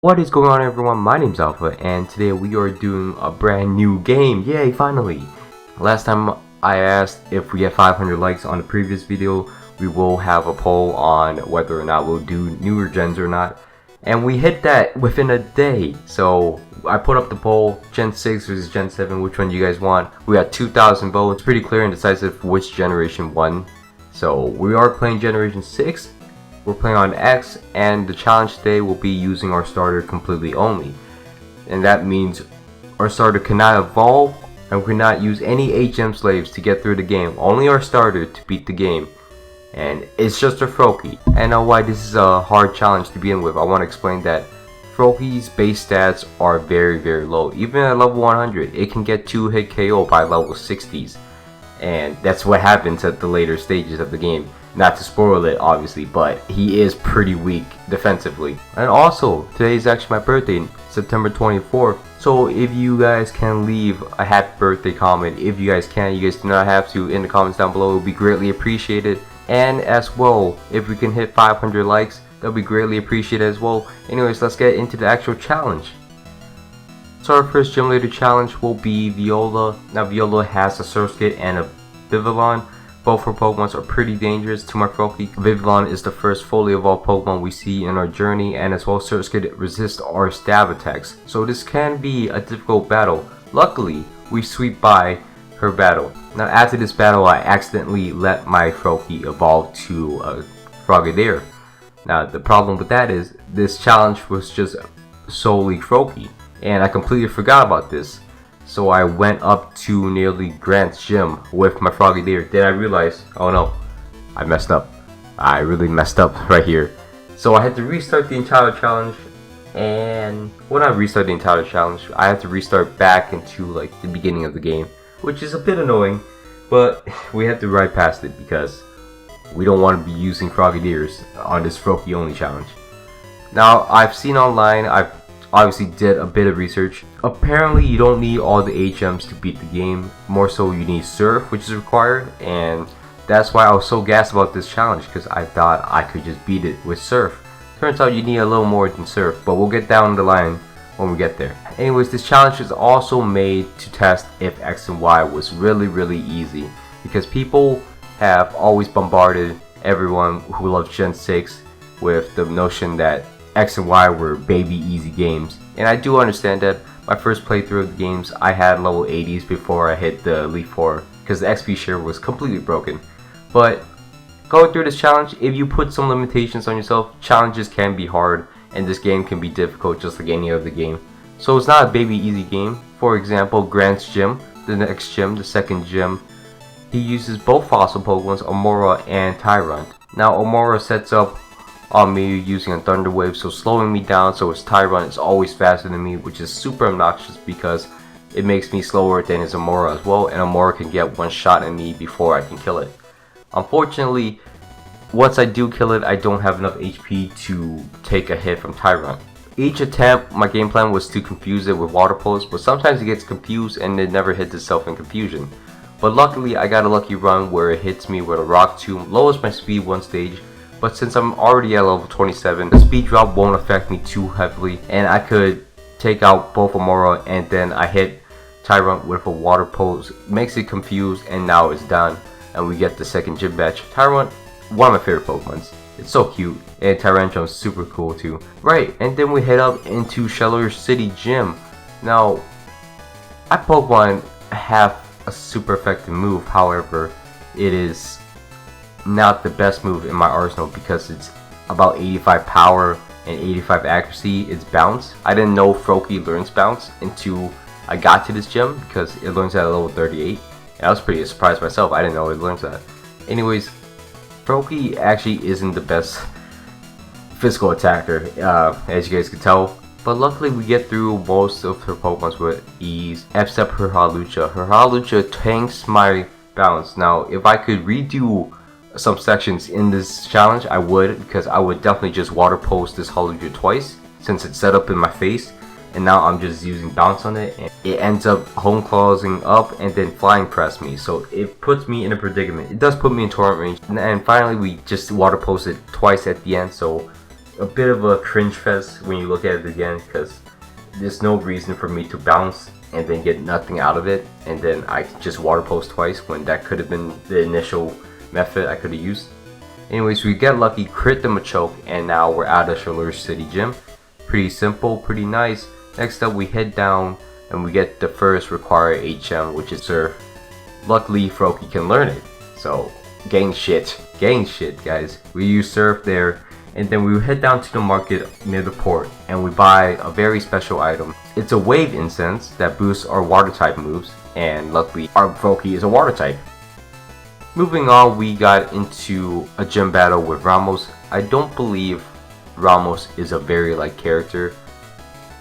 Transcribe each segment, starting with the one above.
What is going on, everyone? My name's Alpha, and today we are doing a brand new game. Yay, finally! Last time I asked if we get 500 likes on the previous video, we will have a poll on whether or not we'll do newer gens or not. And we hit that within a day. So I put up the poll, Gen 6 versus Gen 7, which one do you guys want? We got 2,000 votes, pretty clear and decisive which generation won. So we are playing Generation 6. We're playing on X, and the challenge today will be using our starter completely only. And that means our starter cannot evolve and we cannot use any HM slaves to get through the game. Only our starter to beat the game. And it's just a FROAKIE. I know why this is a hard challenge to begin with. I want to explain that FROAKIE's base stats are very low. Even at level 100, it can get 2-hit KO by level 60s. And that's what happens at the later stages of the game. Not to spoil it, obviously, but he is pretty weak defensively. And also, today is actually my birthday, September 24th. So if you guys can leave a happy birthday comment, if you guys can, you guys do not have to, in the comments down below, it would be greatly appreciated. And as well, if we can hit 500 likes, that would be greatly appreciated as well. Anyways, let's get into the actual challenge. So our first gym leader challenge will be Viola. Now Viola has a Surskit and a Vivillon. Both her Pokemons are pretty dangerous to my FROAKIE. Vivillon is the first fully evolved Pokemon we see in our journey, and as well Surskit resists our stab attacks. So this can be a difficult battle. Luckily, we sweep by her battle. Now after this battle, I accidentally let my FROAKIE evolve to a Frogadier. Now the problem with that is, this challenge was just solely FROAKIE, and I completely forgot about this. So I went up to nearly Grant's gym with my Frogadier. Then I realized, oh no, I messed up. I really messed up right here. So I had to restart the entire challenge. And when I restart the entire challenge, I had to restart back into like the beginning of the game, which is a bit annoying. But we have to ride past it because we don't want to be using Frogadiers on this FROAKIE only challenge. Now I've seen online, I've obviously did a bit of research. Apparently you don't need all the HMs to beat the game. More so you need Surf, which is required, and that's why I was so gassed about this challenge, because I thought I could just beat it with Surf. Turns out you need a little more than Surf, but we'll get down the line when we get there. Anyways, this challenge is also made to test if X and Y was really easy, because people have always bombarded everyone who loves Gen 6 with the notion that X and Y were baby easy games, and I do understand that. My first playthrough of the games, I had level 80s before I hit the Elite Four because the XP share was completely broken. But going through this challenge, if you put some limitations on yourself, challenges can be hard, and this game can be difficult just like any other game. So it's not a baby easy game. For example, Grant's gym, the next gym, the second gym, he uses both fossil Pokemons, Omora and Tyrant. Now Omora sets up on me using a Thunder Wave, so slowing me down, so his Tyrant is always faster than me, which is super obnoxious because it makes me slower than his Omora as well, and Omora can get one shot at me before I can kill it. Unfortunately, once I do kill it, I don't have enough HP to take a hit from Tyrant. Each attempt, my game plan was to confuse it with Water Pulse, but sometimes it gets confused and it never hits itself in confusion. But luckily, I got a lucky run where it hits me with a Rock Tomb, lowers my speed one stage. But since I'm already at level 27, the speed drop won't affect me too heavily, and I could take out both Omora, and then I hit Tyrant with a Water Pulse, makes it confused, and now it's done, and we get the second gym batch. Tyrant, one of my favorite Pokemons. It's so cute, and Tyrantrum's super cool too. Right, and then we head up into Aegislash City Gym. Now, my Pokemon have a super effective move, however, it is not the best move in my arsenal because it's about 85 power and 85 accuracy. It's bounce. I didn't know FROAKIE learns bounce until I got to this gym because it learns at level 38, and I was pretty surprised myself. I didn't know it learns that. Anyways, FROAKIE actually isn't the best physical attacker, as you guys can tell, but luckily we get through most of her Pokemons with ease, except her Hawlucha. Her Hawlucha tanks my bounce. Now if I could redo some sections in this challenge, I would, because I would definitely just Water Pulse this Hawlucha twice since it's set up in my face, and now I'm just using bounce on it, and it ends up home clawing up and then flying press me, so it puts me in a predicament. It does put me in torrent range, and finally we just Water Pulse it twice at the end, so a bit of a cringe fest when you look at it again, because there's no reason for me to bounce and then get nothing out of it, and then I just water pose twice when that could have been the initial method I could have used. Anyways, we get lucky, crit the Machoke, and now we're out of Anistar City Gym. Pretty simple, pretty nice. Next up, we head down and we get the first required HM, which is Surf. Luckily, FROAKIE can learn it. So, gang shit, guys. We use Surf there, and then we head down to the market near the port, and we buy a very special item. It's a wave incense that boosts our water type moves, and luckily, our FROAKIE is a water type. Moving on, we got into a gym battle with Ramos. I don't believe Ramos is a very liked character.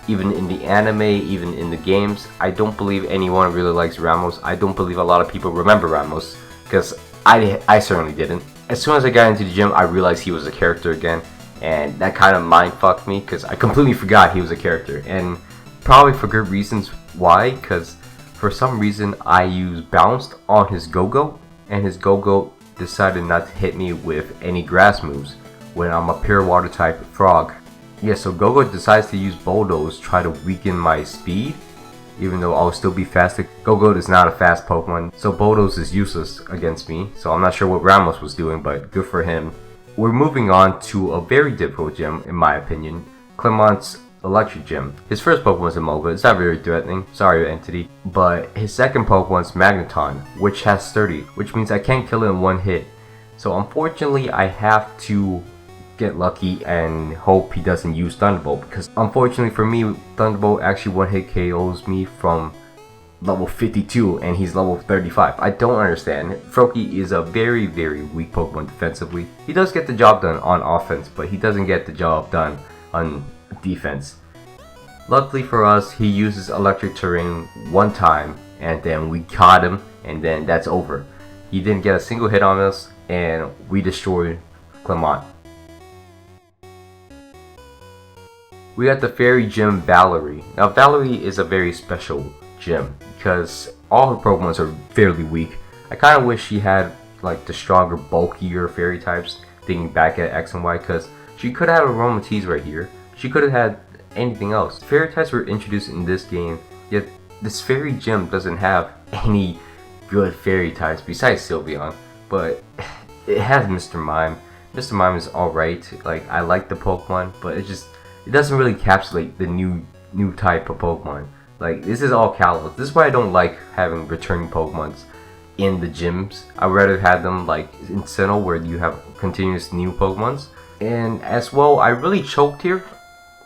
Even in the anime, even in the games, I don't believe anyone really likes Ramos. I don't believe a lot of people remember Ramos, because I certainly didn't. As soon as I got into the gym, I realized he was a character again, and that kind of mind fucked me, because I completely forgot he was a character, and probably for good reasons. Why? Because for some reason I used bounced on his Go-Go, and his Go-Go decided not to hit me with any grass moves when I'm a pure water type frog. Yeah, so Go-Go decides to use Bulldoze, try to weaken my speed, even though I'll still be faster. Go-Go is not a fast Pokemon, so Bulldoze is useless against me, so I'm not sure what Ramos was doing, but good for him. We're moving on to a very difficult gym, in my opinion, Clements Electric Jim. His first Pokemon is Emolga. It's not very threatening, sorry entity, but his second Pokemon is Magneton, which has 30, which means I can't kill it in one hit. So unfortunately, I have to get lucky and hope he doesn't use Thunderbolt, because unfortunately for me, Thunderbolt actually one hit KOs me from level 52 and he's level 35. I don't understand. FROAKIE is a very weak Pokemon defensively. He does get the job done on offense, but he doesn't get the job done on defense. Luckily for us, he uses electric terrain one time and then we caught him, and then that's over. He didn't get a single hit on us and we destroyed Clement. We got the Ferry Jim Valerie. Now Valerie is a very special gym because all her Pokemons are fairly weak. I kind of wish she had like the stronger, bulkier fairy types, thinking back at X and Y, because she could have had Aromatisse right here. She could have had anything else. Fairy types were introduced in this game, yet this Ferry Gym doesn't have any good fairy types besides Sylveon, but it has Mr. Mime. Mr. Mime is alright. Like, I like the Pokemon, but it doesn't really encapsulate the new type of Pokemon. Like, this is all Kalos. This is why I don't like having returning Pokemons in the gyms. I'd rather have them like in Sinnoh, where you have continuous new Pokemons. And as well, I really choked here.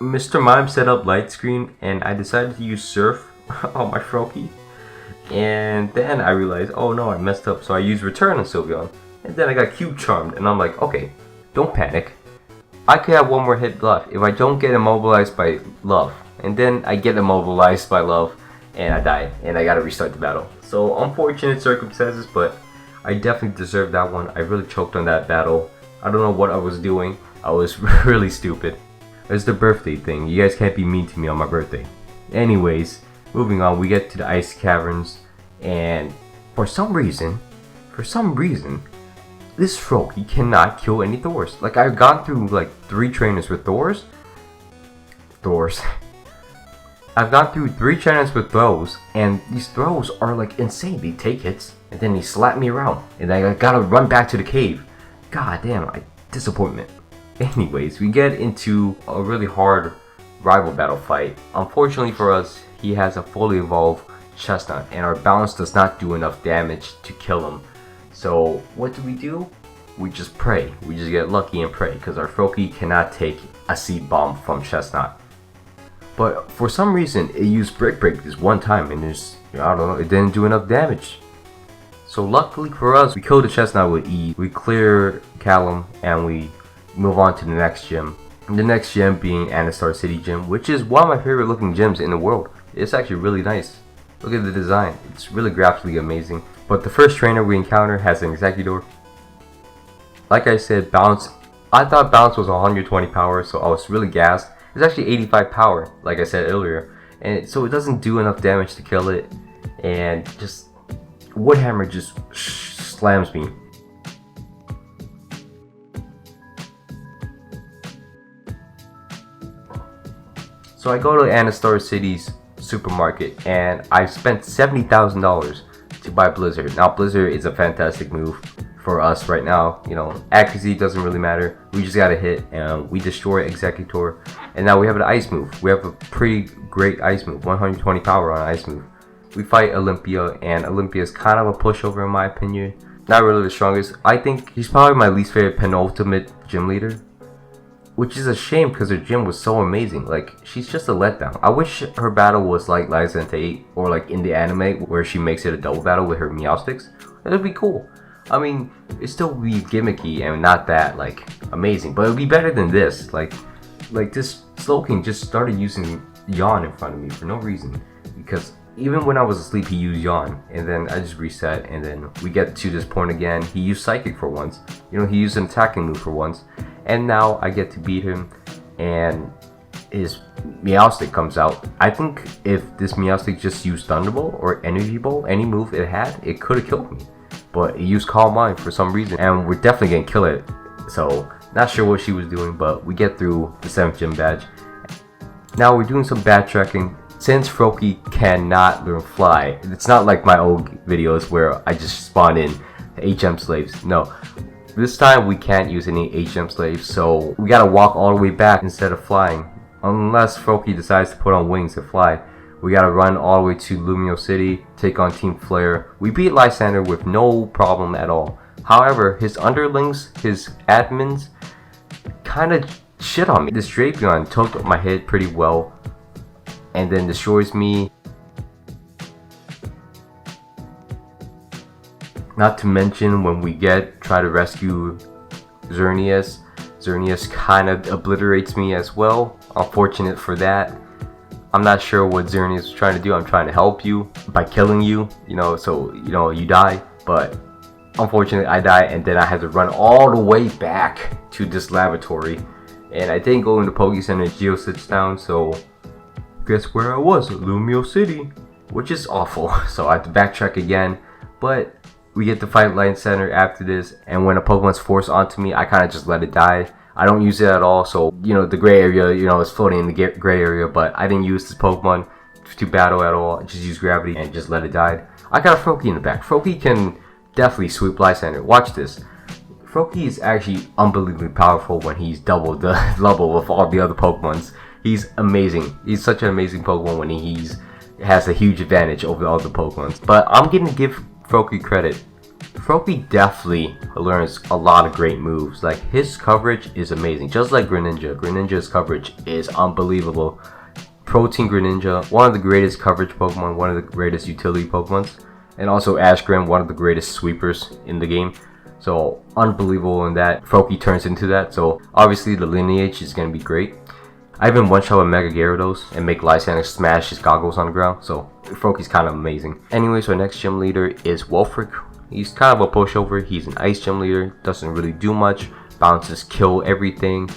Mr. Mime set up Light Screen, and I decided to use Surf on my FROAKIE. And then I realized, oh no, I messed up. So I used Return on Sylveon. And then I got Cube Charmed, and I'm like, okay, don't panic. I could have one more hit left if I don't get immobilized by Love. And then I get immobilized by Love and I die and I gotta restart the battle. So unfortunate circumstances, but I definitely deserved that one. I really choked on that battle. I don't know what I was doing. I was really stupid. It's the birthday thing. You guys can't be mean to me on my birthday. Anyways, moving on, we get to the Ice Caverns, and for some reason, this FROAKIE cannot kill any Thors. Like, I've gone through like 3 trainers with Thors. I've gone through 3 trainers with throws, and these throws are like insane. They take hits, and then they slap me around, and I gotta run back to the cave. God damn, disappointment. Anyways, we get into a really hard rival battle fight. Unfortunately for us, he has a fully evolved Chestnut, and our balance does not do enough damage to kill him. So what do? We just pray. We just get lucky and pray, because our FROAKIE cannot take a Seed Bomb from Chestnut. But for some reason, it used Break this one time, and I don't know, it didn't do enough damage. So luckily for us, we killed the Chestnut with E. We clear Callum, and we move on to the next gym. The next gym being Anistar City Gym, which is one of my favorite looking gyms in the world. It's actually really nice. Look at the design. It's really graphically amazing. But the first trainer we encounter has an Executor. Like I said, Bounce. I thought Bounce was 120 power, so I was really gassed. It's actually 85 power, like I said earlier. And so it doesn't do enough damage to kill it. And just Woodhammer just slams me. So I go to Anistar City's supermarket and I spent $70,000 to buy Blizzard. Now Blizzard is a fantastic move for us right now. You know, accuracy doesn't really matter. We just gotta hit and we destroy Executor. And now we have an ice move. We have a pretty great ice move, 120 power on ice move. We fight Olympia, and Olympia is kind of a pushover in my opinion. Not really the strongest. I think he's probably my least favorite penultimate gym leader, which is a shame because her gym was so amazing. Like, she's just a letdown. I wish her battle was like License 8 or like in the anime where she makes it a double battle with her Meowsticks. That would be cool. I mean, it still would be gimmicky and not that like amazing, but it would be better than this. Like this Slowking just started using Yawn in front of me for no reason, because even when I was asleep he used Yawn, and then I just reset, and then we get to this point again. He used Psychic for once, you know, he used an attacking move for once, and now I get to beat him and his Meowstic comes out. I think if this Meowstic just used Thunderbolt or Energy Bolt, any move it had, it could have killed me, but it used Calm Mind for some reason, and we're definitely gonna kill it. So not sure what she was doing, but we get through the 7th gym badge. Now we're doing some backtracking. Since FROAKIE cannot learn Fly, it's not like my old videos where I just spawn in HM slaves. No, this time we can't use any HM slaves, so we gotta walk all the way back instead of flying. Unless FROAKIE decides to put on wings and fly. We gotta run all the way to Lumio City, take on Team Flare. We beat Lysander with no problem at all. However, his underlings, his admins, kinda shit on me. This Drapion took my head pretty well and then destroys me. Not to mention when we try to rescue Xerneas, Xerneas kind of obliterates me as well. Unfortunate for that. I'm not sure what Xerneas is trying to do. I'm trying to help you by killing you, you know, so you know you die, but unfortunately I die, and then I had to run all the way back to this laboratory, and I didn't go into Poke Center. Geo sits down, so guess where I was? Lumio City, which is awful. So I have to backtrack again, but we get to fight Lion Center after this, and when a Pokemon's forced onto me, I kind of just let it die. I don't use it at all, so you know the gray area, you know, is floating in the gray area, but I didn't use this Pokemon to battle at all. I just use gravity and just let it die. I got a FROAKIE in the back. FROAKIE can definitely sweep Lysander. Watch this. FROAKIE is actually unbelievably powerful when he's double the level of all the other Pokemons. He's amazing. He's such an amazing Pokemon when he has a huge advantage over all the Pokemons. But I'm gonna give FROAKIE credit. FROAKIE definitely learns a lot of great moves. Like, his coverage is amazing. Just like Greninja. Greninja's coverage is unbelievable. Protein Greninja, one of the greatest coverage Pokemon, one of the greatest utility Pokemons. And also Ashgram, one of the greatest sweepers in the game. So unbelievable in that. FROAKIE turns into that. So obviously the lineage is going to be great. I even one-shot with Mega Gyarados and make Lysander smash his goggles on the ground. So FROAKIE's kind of amazing. Anyway, so our next gym leader is Wulfric. He's kind of a pushover. He's an ice gym leader. Doesn't really do much. Bounces kill everything.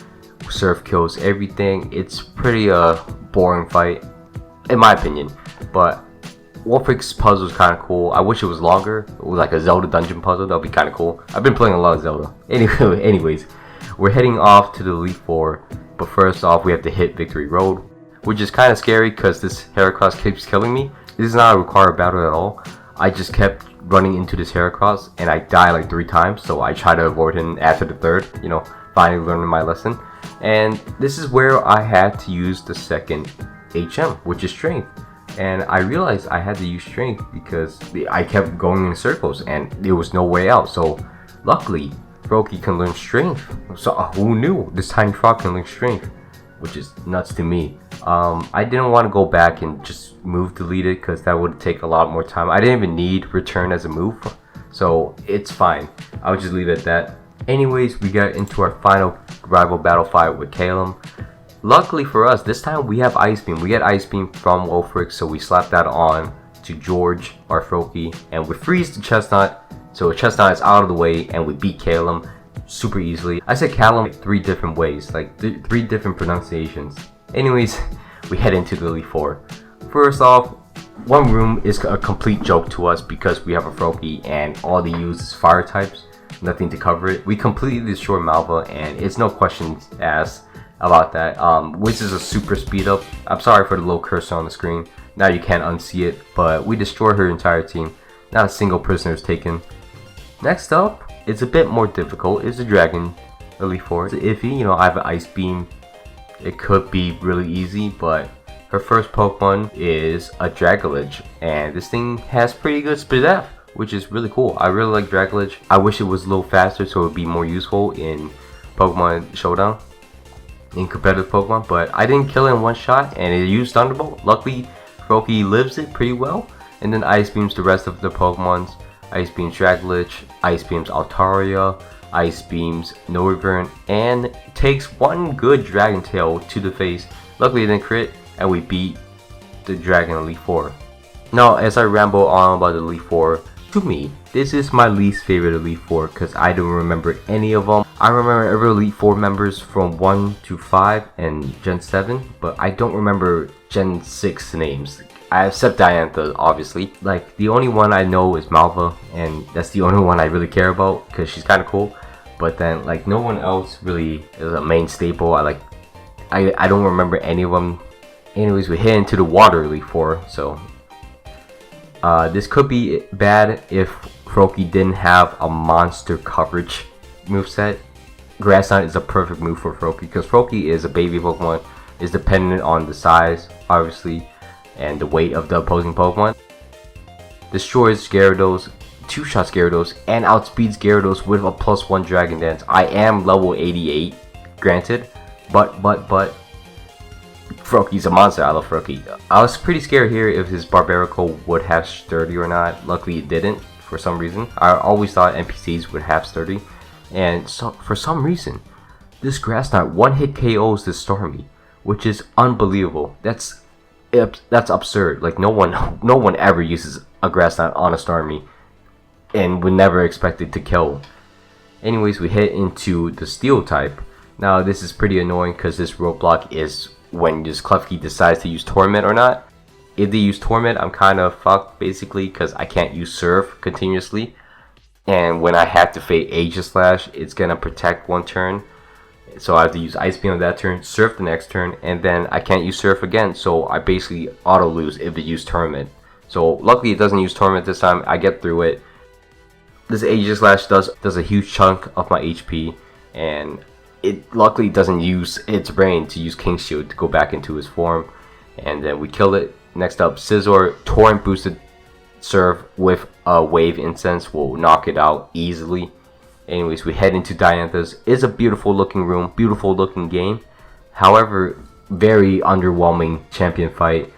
Surf kills everything. It's pretty boring fight, in my opinion. But Wulfric's puzzle is kind of cool. I wish it was longer. It was like a Zelda dungeon puzzle. That would be kind of cool. I've been playing a lot of Zelda. Anyways, we're heading off to the Elite Four. But first off, we have to hit Victory Road, which is kind of scary because this Heracross keeps killing me. This is not a required battle at all. I just kept running into this Heracross and I die like 3 times. So I try to avoid him after the 3rd, you know, finally learning my lesson. And this is where I had to use the second HM, which is Strength. And I realized I had to use Strength because I kept going in circles and there was no way out. So luckily, FROAKIE can learn Strength. So who knew this tiny frog can learn Strength, which is nuts to me. I didn't want to go back and just move delete it because that would take a lot more time. I didn't even need Return as a move, so it's fine. I'll just leave it at that. Anyways, we got into our final rival battle fight with Calem. Luckily for us, this time we have Ice Beam. We get Ice Beam from Wulfric, so we slap that on to George, our FROAKIE, and we freeze the Chestnut. So Chestnut is out of the way, and we beat Calem super easily. I said Calem like 3 different ways, like 3 different pronunciations. Anyways, we head into the Elite Four. First off, one room is a complete joke to us because we have a FROAKIE and all they use is fire types, nothing to cover it. We completely destroy Malva and it's no questions asked. about that. Which is a super speed up. I'm sorry for the little cursor on the screen. Now you can't unsee it, but we destroy her entire team. Not a single prisoner is taken. Next up, it's a bit more difficult. It's a Dragon Elite Four. It's iffy, you know, I have an Ice Beam. It could be really easy, but her first Pokemon is a Dragolich, and this thing has pretty good Speed F, which is really cool. I really like Dragolich. I wish it was a little faster so it would be more useful in Pokemon Showdown, in competitive Pokemon, but I didn't kill it in one shot, and it used Thunderbolt. Luckily, FROAKIE lives it pretty well, and then Ice Beams the rest of the Pokemons. Ice Beams Dragolich, Ice Beams Altaria, Ice Beams Noivern, and takes one good Dragon Tail to the face. Luckily it didn't crit, and we beat the Dragon Elite Four. Now, as I ramble on about the Elite Four, to me, this is my least favorite Elite Four because I don't remember any of them. I remember every Elite Four members from 1 to 5 and Gen 7, but I don't remember Gen 6 names. I accept Diantha, obviously. Like, the only one I know is Malva, and that's the only one I really care about because she's kind of cool. But then, like, no one else really is a main staple. I don't remember any of them. Anyways, we hit into the Water Elite Four, so this could be bad if FROAKIE didn't have a monster coverage moveset. Grass Knot is a perfect move for FROAKIE because FROAKIE is a baby Pokemon, is dependent on the size, obviously, and the weight of the opposing Pokemon. Destroys Gyarados, two-shots Gyarados, and outspeeds Gyarados with a +1 Dragon Dance. I am level 88, granted, but FROAKIE's a monster. I love FROAKIE. I was pretty scared here if his Barbarical would have Sturdy or not. Luckily it didn't for some reason. I always thought NPCs would have Sturdy, and so for some reason this Grass Knot one-hit KOs this Starmie, which is unbelievable. That's absurd. Like, no one ever uses a Grass Knot on a Starmie and would never expect it to kill. Anyways, we hit into the Steel type. Now this is pretty annoying because this roadblock is when this Klefki decides to use Torment or not. If they use Torment, I'm kind of fucked basically because I can't use Surf continuously, and when I have to fade Aegislash, it's gonna protect one turn, so I have to use Ice Beam on that turn, Surf the next turn, and then I can't use Surf again, so I basically auto lose if they use Torment. So luckily it doesn't use Torment this time. I get through it. This Aegislash does a huge chunk of my HP, and it luckily doesn't use its brain to use King Shield to go back into his form, and then we kill it. Next up, Scizor, Torrent boosted Surf with a Wave Incense will knock it out easily. Anyways, we head into Diantha's. It's a beautiful looking room, beautiful looking game. However, very underwhelming champion fight.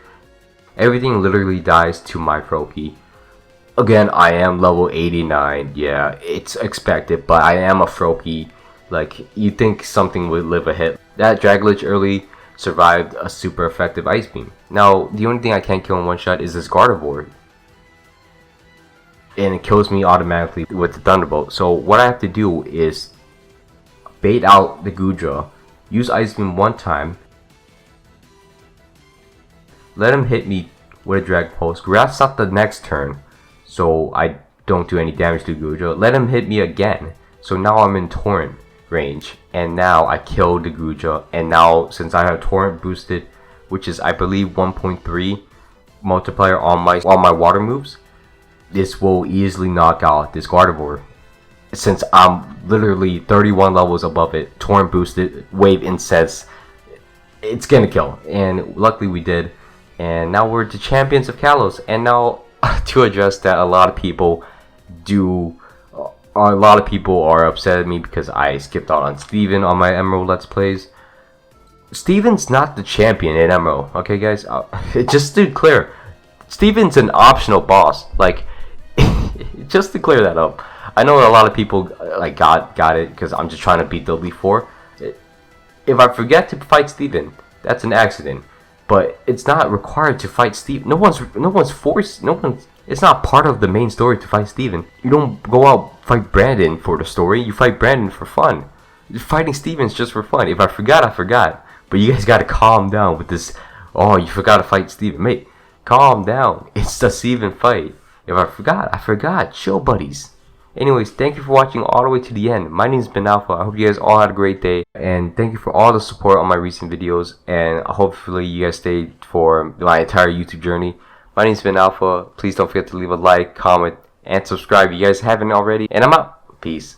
Everything literally dies to my FROAKIE. Again, I am level 89. Yeah, it's expected, but I am a FROAKIE. Like, you'd think something would live a hit. That Dragolich early survived a super effective Ice Beam. Now, the only thing I can't kill in one shot is this Gardevoir, and it kills me automatically with the Thunderbolt. So what I have to do is bait out the Goodra, use Ice Beam one time, let him hit me with a Drag Pulse, Grass Knot the next turn so I don't do any damage to Goodra, let him hit me again, so now I'm in Torrent range, and now I kill the Goodra, and now since I have Torrent boosted, which is I believe 1.3 multiplier on my water moves, this will easily knock out this Gardevoir. Since I'm literally 31 levels above it, Torrent boosted, Wave Incense, it's gonna kill, and luckily we did. And now we're the champions of Kalos. And now to address that, a lot of people are upset at me because I skipped out on Steven on my Emerald Let's Plays. Steven's not the champion in Emerald, okay guys? Just to clear, Steven's an optional boss. Like, just to clear that up. I know a lot of people like got it because I'm just trying to beat the Elite Four. If I forget to fight Steven, that's an accident. But it's not required to fight Steven. No one's forced. It's not part of the main story to fight Steven. You don't go out fight Brandon for the story. You fight Brandon for fun. Fighting Steven's just for fun. If I forgot, I forgot. But you guys gotta calm down with this. Oh, you forgot to fight Steven. Mate, calm down. It's the Steven fight. If I forgot, I forgot. Chill, buddies. Anyways, thank you for watching all the way to the end. My name's Ben Alpha. I hope you guys all had a great day, and thank you for all the support on my recent videos, and hopefully you guys stayed for my entire YouTube journey. My name's Ben Alpha. Please don't forget to leave a like, comment, and subscribe if you guys haven't already, and I'm out. Peace.